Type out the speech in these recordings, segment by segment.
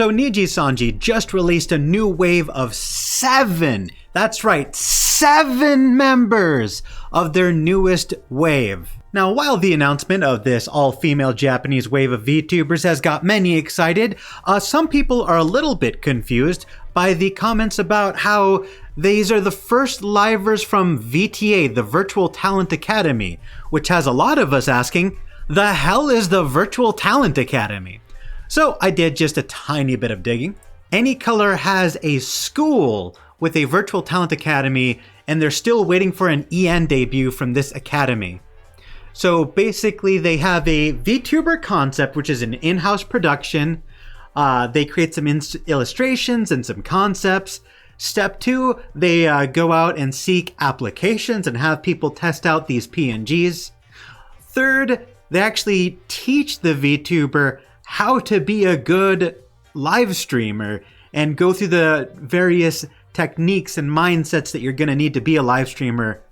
So Nijisanji just released a new wave of 7, that's right, 7 members of their newest wave. Now, while the announcement of this all-female Japanese wave of VTubers has got many excited, some people are a little bit confused by the comments about how these are the first livers from VTA, the Virtual Talent Academy, which has a lot of us asking, the hell is the Virtual Talent Academy? So I did just a tiny bit of digging. ANYCOLOR has a school with a Virtual Talent Academy, and they're still waiting for an EN debut from this academy. So basically they have a VTuber concept, which is an in-house production. They create some illustrations and some concepts. Step 2, they go out and seek applications and have people test out these PNGs. Third, they actually teach the VTuber how to be a good live streamer and go through the various techniques and mindsets that you're going to need to be a live streamer.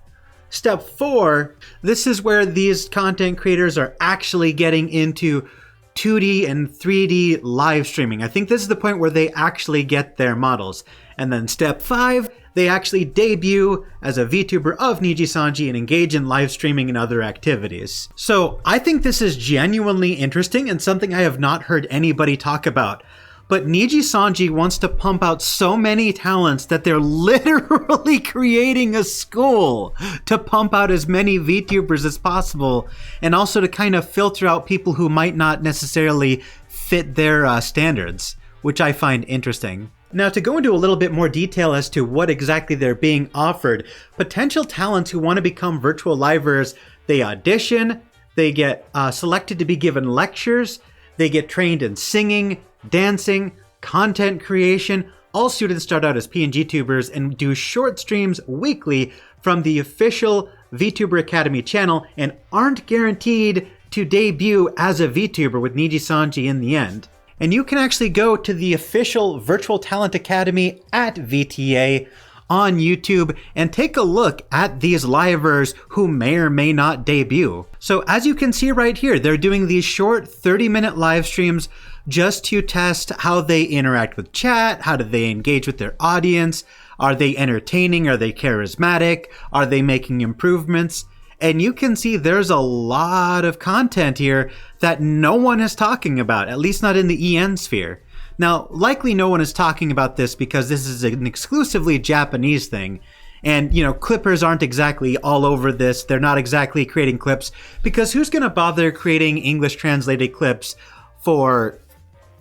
Step 4, this is where these content creators are actually getting into 2D and 3D live streaming. I think this is the point where they actually get their models. And then step 5, they actually debut as a VTuber of Nijisanji and engage in live streaming and other activities. So I think this is genuinely interesting and something I have not heard anybody talk about. But Nijisanji wants to pump out so many talents that they're literally creating a school to pump out as many VTubers as possible, and also to kind of filter out people who might not necessarily fit their standards, which I find interesting. Now, to go into a little bit more detail as to what exactly they're being offered, potential talents who want to become virtual livers, they audition, they get selected to be given lectures, they get trained in singing, dancing, content creation. All students start out as PNG tubers and do short streams weekly from the official VTuber Academy channel and aren't guaranteed to debut as a VTuber with Nijisanji in the end. And you can actually go to the official Virtual Talent Academy at VTA on YouTube and take a look at these livers who may or may not debut. So as you can see right here, they're doing these short 30-minute live streams just to test how they interact with chat, how do they engage with their audience, are they entertaining, are they charismatic, are they making improvements? And you can see there's a lot of content here that no one is talking about, at least not in the EN sphere. Now, likely no one is talking about this because this is an exclusively Japanese thing. And, you know, clippers aren't exactly all over this. They're not exactly creating clips because who's going to bother creating English translated clips for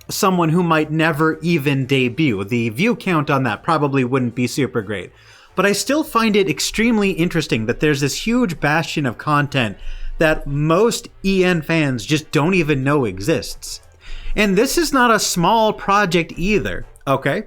someone who might never even debut? The view count on that probably wouldn't be super great. But I still find it extremely interesting that there's this huge bastion of content that most EN fans just don't even know exists. And this is not a small project either, okay?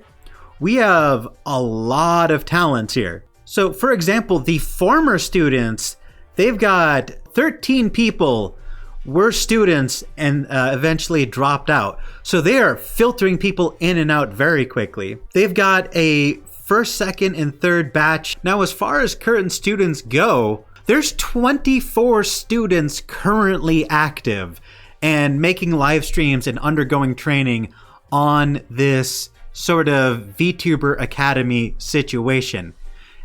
We have a lot of talents here. So for example, the former students, they've got 13 people were students and eventually dropped out. So they are filtering people in and out very quickly. They've got a first, second, and third batch. Now, as far as current students go, there's 24 students currently active and making live streams and undergoing training on this sort of VTuber Academy situation.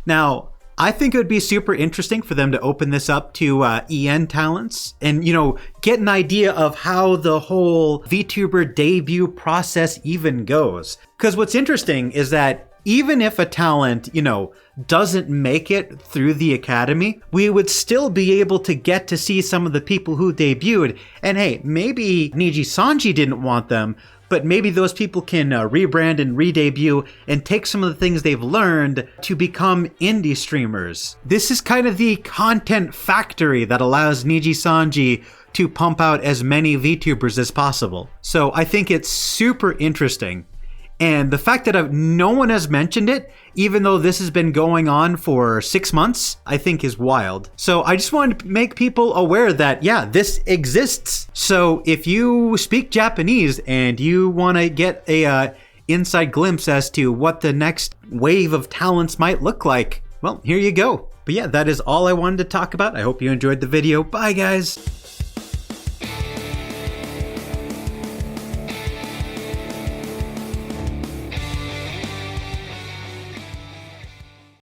Now, I think it would be super interesting for them to open this up to EN talents and, you know, get an idea of how the whole VTuber debut process even goes. Because what's interesting is that even if a talent, you know, doesn't make it through the academy, we would still be able to get to see some of the people who debuted. And hey, maybe Nijisanji didn't want them, but maybe those people can rebrand and re-debut and take some of the things they've learned to become indie streamers. This is kind of the content factory that allows Nijisanji to pump out as many VTubers as possible. So I think it's super interesting. And the fact that no one has mentioned it, even though this has been going on for 6 months, I think is wild. So I just wanted to make people aware that, yeah, this exists. So if you speak Japanese and you want to get a inside glimpse as to what the next wave of talents might look like, well, here you go. But yeah, that is all I wanted to talk about. I hope you enjoyed the video. Bye, guys.